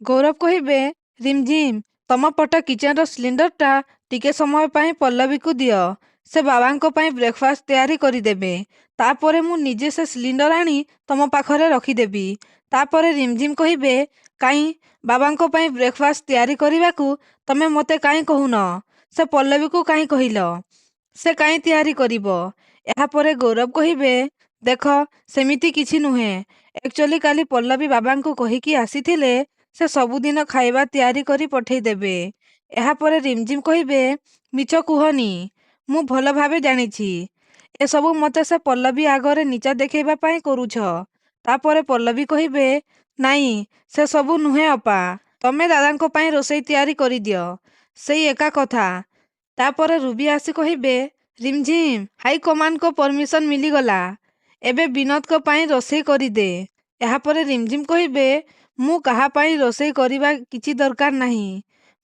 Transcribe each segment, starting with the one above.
ଗୌରବ କହିବେ, ରିମଝିମ୍ ତମ ପଟ କିଚେନ୍ର ସିଲିଣ୍ଡରଟା ଟିକେ ସମୟ ପାଇଁ ପଲ୍ଲବୀକୁ ଦିଅ। ସେ ବାବାଙ୍କ ପାଇଁ ବ୍ରେକଫାଷ୍ଟ ତିଆରି କରିଦେବେ। ତାପରେ ମୁଁ ନିଜେ ସେ ସିଲିଣ୍ଡର ଆଣି ତମ ପାଖରେ ରଖିଦେବି। ତାପରେ ରିମଝିମ୍ କହିବେ, କାଇଁ ବାବାଙ୍କ ପାଇଁ ବ୍ରେକଫାଷ୍ଟ ତିଆରି କରିବାକୁ ତମେ ମୋତେ କାଇଁ କହୁନ? ସେ ପଲ୍ଲବୀକୁ କାଇଁ କହିଲ? ସେ କାଇଁ ତିଆରି କରିବ? ଏହାପରେ ଗୌରବ କହିବେ, ଦେଖ ସେମିତି କିଛି ନୁହେଁ। ଏକ୍ଚୁଆଲି କାଲି ପଲ୍ଲବୀ ବାବାଙ୍କୁ କହିକି ଆସିଥିଲେ ସେ ସବୁଦିନ ଖାଇବା ତିଆରି କରି ପଠେଇଦେବେ। ଏହାପରେ ରିମଝିମ୍ କହିବେ, ମିଛ କୁହନି, ମୁଁ ଭଲ ଭାବେ ଜାଣିଛି ଏସବୁ ମୋତେ ସେ ପଲ୍ଲବୀ ଆଗରେ ନିଚା ଦେଖେଇବା ପାଇଁ କରୁଛ। ତାପରେ ପଲ୍ଲବୀ କହିବେ, ନାଇଁ ସେସବୁ ନୁହେଁ ଅପା, ତମେ ଦାଦାଙ୍କ ପାଇଁ ରୋଷେଇ ତିଆରି କରିଦିଅ, ସେଇ ଏକା କଥା। ତାପରେ ରୁବି ଆସି କହିବେ, ରିମଝିମ୍ ହାଇକମାଣ୍ଡଙ୍କ ପରମିଶନ ମିଳିଗଲା, ଏବେ ବିନୋଦଙ୍କ ପାଇଁ ରୋଷେଇ କରିଦେ। ଏହାପରେ ରିମଝିମ୍ କହିବେ, ମୁଁ କାହା ପାଇଁ ରୋଷେଇ କରିବା କିଛି ଦରକାର ନାହିଁ।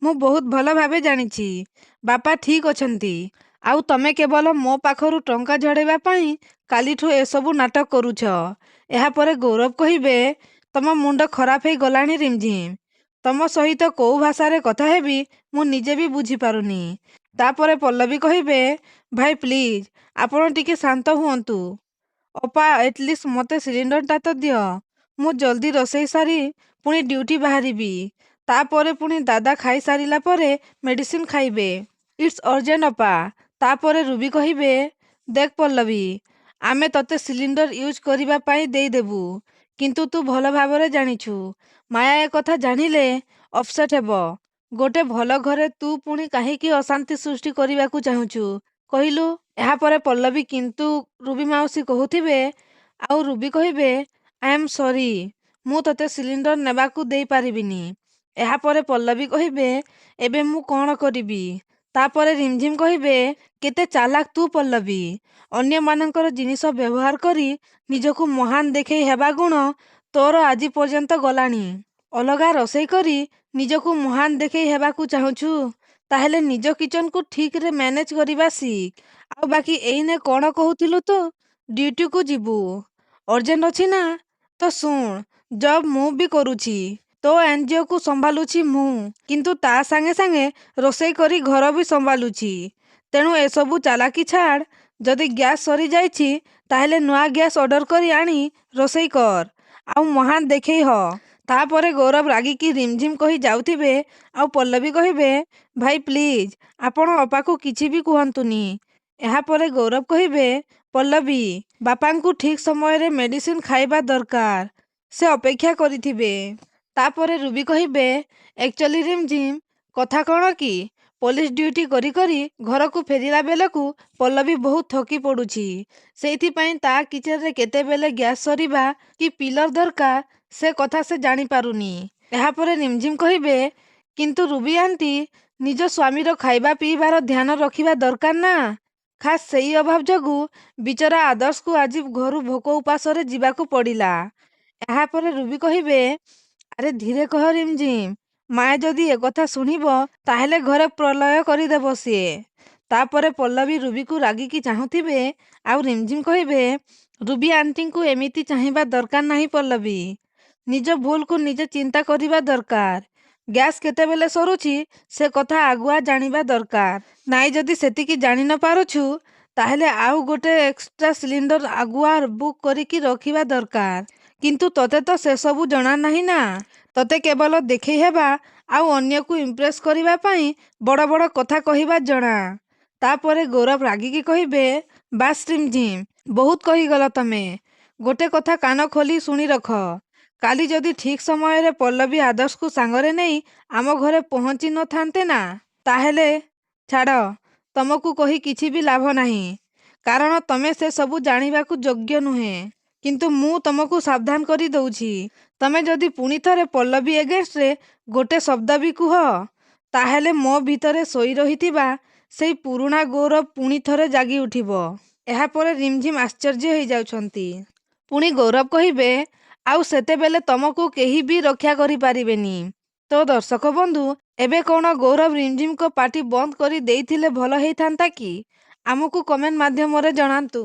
ମୁଁ ବହୁତ ଭଲ ଭାବେ ଜାଣିଛି ବାପା ଠିକ୍ ଅଛନ୍ତି। ଆଉ ତମେ କେବଳ ମୋ ପାଖରୁ ଟଙ୍କା ଝଡ଼େଇବା ପାଇଁ କାଲିଠୁ ଏସବୁ ନାଟକ କରୁଛ। ଏହାପରେ ଗୌରବ କହିବେ, ତମ ମୁଣ୍ଡ ଖରାପ ହେଇଗଲାଣି ରିମଝିମ୍। ତମ ସହିତ କୋଉ ଭାଷାରେ କଥା ହେବି ମୁଁ ନିଜେ ବି ବୁଝିପାରୁନି। ତାପରେ ପଲ୍ଲବୀ କହିବେ, ଭାଇ ପ୍ଲିଜ୍ ଆପଣ ଟିକେ ଶାନ୍ତ ହୁଅନ୍ତୁ। ଅପା ଏଟଲିଷ୍ଟ ମୋତେ ସିଲିଣ୍ଡରଟା ତ ଦିଅ। ମୁଁ ଜଲ୍ଦି ରୋଷେଇ ସାରି ପୁଣି ଡ୍ୟୁଟି ବାହାରିବି। ତାପରେ ପୁଣି ଦାଦା ଖାଇସାରିଲା ପରେ ମେଡ଼ିସିନ ଖାଇବେ। ଇଟ୍ସ ଅର୍ଜେଣ୍ଟ ଅପା। ତାପରେ ରୁବି କହିବେ, ଦେଖ ପଲ୍ଲବୀ, ଆମେ ତତେ ସିଲିଣ୍ଡର ୟୁଜ୍ କରିବା ପାଇଁ ଦେଇଦେବୁ, କିନ୍ତୁ ତୁ ଭଲ ଭାବରେ ଜାଣିଛୁ ମାୟା ଏକଥା ଜାଣିଲେ ଅପସେଟ୍ ହେବ। ଗୋଟେ ଭଲ ଘରେ ତୁ ପୁଣି କାହିଁକି ଅଶାନ୍ତି ସୃଷ୍ଟି କରିବାକୁ ଚାହୁଁଛୁ କହିଲୁ? ଏହାପରେ ପଲ୍ଲବୀ କିନ୍ତୁ ରୁବି ମାଉସୀ କହୁଥିବେ ଆଉ ରୁବି କହିବେ, ଆଇ ଏମ୍ ସରି, ମୁଁ ତତେ ସିଲିଣ୍ଡର ନେବାକୁ ଦେଇପାରିବିନି। ଏହାପରେ ପଲ୍ଲବୀ କହିବେ, ଏବେ ମୁଁ କ'ଣ କରିବି? ତାପରେ ରିମଝିମ୍ କହିବେ, କେତେ ଚାଲାକ ତୁ ପଲ୍ଲବୀ। ଅନ୍ୟମାନଙ୍କର ଜିନିଷ ବ୍ୟବହାର କରି ନିଜକୁ ମହାନ ଦେଖେଇ ହେବା ଗୁଣ ତୋର ଆଜି ପର୍ଯ୍ୟନ୍ତ ଗଲାଣି। ଅଲଗା ରୋଷେଇ କରି ନିଜକୁ ମହାନ ଦେଖେଇ ହେବାକୁ ଚାହୁଁଛୁ? ତାହେଲେ ନିଜ କିଚେନକୁ ଠିକରେ ମ୍ୟାନେଜ କରିବା ଶିଖ। ଆଉ ବାକି ଏଇନେ କ'ଣ କହୁଥିଲୁ ତୁ? ଡ୍ୟୁଟିକୁ ଯିବୁ, ଅର୍ଜେଣ୍ଟ ଅଛି ନା? ତ ଶୁଣ, ଜବ୍ ମୁଁ ବି କରୁଛି, ତୋ ଏନଜିଓକୁ ସମ୍ଭାଳୁଛି ମୁଁ, କିନ୍ତୁ ତା ସାଙ୍ଗେ ସାଙ୍ଗେ ରୋଷେଇ କରି ଘର ବି ସମ୍ଭାଳୁଛି। ତେଣୁ ଏସବୁ ଚାଲାକି ଛାଡ଼। ଯଦି ଗ୍ୟାସ୍ ସରିଯାଇଛି ତାହେଲେ ନୂଆ ଗ୍ୟାସ୍ ଅର୍ଡର କରି ଆଣି ରୋଷେଇ କର, ଆଉ ମହାନ ଦେଖେଇ ହ। ତାପରେ ଗୌରବ ରାଗିକି ରିମଝିମ୍ କହି ଯାଉଥିବେ ଆଉ ପଲ୍ଲବୀ କହିବେ, ଭାଇ ପ୍ଲିଜ୍ ଆପଣ ଅପାକୁ କିଛି ବି କୁହନ୍ତୁନି। ଏହାପରେ ଗୌରବ କହିବେ, ପଲ୍ଲବୀ ବାପାଙ୍କୁ ଠିକ୍ ସମୟରେ ମେଡ଼ିସିନ ଖାଇବା ଦରକାର, ସେ ଅପେକ୍ଷା କରିଥିବେ। ତାପରେ ରୁବି କହିବେ, ଏକ୍ଚୁଆଲି ରିମଝିମ୍ କଥା କ'ଣ କି ପୋଲିସ ଡ୍ୟୁଟି କରି କରି ଘରକୁ ଫେରିଲା ବେଳକୁ ପଲ୍ଲବୀ ବହୁତ ଥକି ପଡ଼ୁଛି। ସେଇଥିପାଇଁ ତା କିଚେନରେ କେତେବେଳେ ଗ୍ୟାସ୍ ସରିବା କି ପିଲର ଦରକାର ସେ କଥା ସେ ଜାଣିପାରୁନି। ଏହାପରେ ରିମଝିମ୍ କହିବେ, କିନ୍ତୁ ରୁବି ଆଣ୍ଟି ନିଜ ସ୍ୱାମୀର ଖାଇବା ପିଇବାର ଧ୍ୟାନ ରଖିବା ଦରକାର ନା। ଖାସ୍ ସେଇ ଅଭାବ ଯୋଗୁଁ ବିଚରା ଆଦର୍ଶକୁ ଆଜି ଘରୁ ଭୋକ ଉପାସରେ ଯିବାକୁ ପଡ଼ିଲା। ଏହାପରେ ରୁବି କହିବେ, ଆରେ ଧୀରେ କହ ରିମଝିମ୍, ମାଏ ଯଦି ଏକଥା ଶୁଣିବ ତାହେଲେ ଘରେ ପ୍ରଲୟ କରିଦେବ ସିଏ। ତାପରେ ପଲ୍ଲବୀ ରୁବିକୁ ରାଗିକି ଚାହୁଁଥିବେ ଆଉ ରିମଝିମ୍ କହିବେ, ରୁବି ଆଣ୍ଟିଙ୍କୁ ଏମିତି ଚାହିଁବା ଦରକାର ନାହିଁ ପଲ୍ଲବୀ। ନିଜ ଭୁଲକୁ ନିଜେ ଚିନ୍ତା କରିବା ଦରକାର। ଗ୍ୟାସ୍ କେତେବେଳେ ସରୁଛି ସେ କଥା ଆଗୁଆ ଜାଣିବା ଦରକାର। ନାଇଁ ଯଦି ସେତିକି ଜାଣି ନ ପାରୁଛୁ ତାହେଲେ ଆଉ ଗୋଟେ ଏକ୍ସଟ୍ରା ସିଲିଣ୍ଡର ଆଗୁଆ ବୁକ୍ କରିକି ରଖିବା ଦରକାର। କିନ୍ତୁ ତତେ ତ ସେସବୁ ଜଣା ନାହିଁ ନା। ତତେ କେବଳ ଦେଖେଇ ହେବା ଆଉ ଅନ୍ୟକୁ ଇମ୍ପ୍ରେସ କରିବା ପାଇଁ ବଡ଼ ବଡ଼ କଥା କହିବା ଜଣା। ତାପରେ ଗୌରବ ରାଗିକି କହିବେ, ବାସ୍ ରିମଝିମ୍, ବହୁତ କହିଗଲ ତମେ। ଗୋଟେ କଥା କାନ ଖୋଲି ଶୁଣି ରଖ, କାଲି ଯଦି ଠିକ୍ ସମୟରେ ପଲ୍ଲବୀ ଆଦର୍ଶକୁ ସାଙ୍ଗରେ ନେଇ ଆମ ଘରେ ପହଞ୍ଚି ନଥାନ୍ତେ ନା, ତାହେଲେ ଛାଡ଼, ତମକୁ କହି କିଛି ବି ଲାଭ ନାହିଁ, କାରଣ ତମେ ସେ ସବୁ ଜାଣିବାକୁ ଯୋଗ୍ୟ ନୁହେଁ। କିନ୍ତୁ ମୁଁ ତମକୁ ସାବଧାନ କରି ଦଉଛି, ତମେ ଯଦି ପୁଣି ଥରେ ପଲ୍ଲବୀ ଏଗେନ୍ଷ୍ଟରେ ଗୋଟେ ଶବ୍ଦ ବି କୁହ ତାହେଲେ ମୋ ଭିତରେ ଶୋଇ ରହିଥିବା ସେଇ ପୁରୁଣା ଗୌରବ ପୁଣି ଥରେ ଜାଗି ଉଠିବ। ଏହାପରେ ରିମଝିମ୍ ଆଶ୍ଚର୍ଯ୍ୟ ହେଇଯାଉଛନ୍ତି। ପୁଣି ଗୌରବ କହିବେ, ଆଉ ସେତେବେଳେ ତମକୁ କେହି ବି ରକ୍ଷା କରିପାରିବେନି। ତ ଦର୍ଶକ ବନ୍ଧୁ, ଏବେ କ'ଣ ଗୌରବ ରିମଝିମ୍ଙ୍କ ପାଟି ବନ୍ଦ କରି ଦେଇଥିଲେ ଭଲ ହେଇଥାନ୍ତା କି? ଆମକୁ କମେଣ୍ଟ ମାଧ୍ୟମରେ ଜଣାନ୍ତୁ।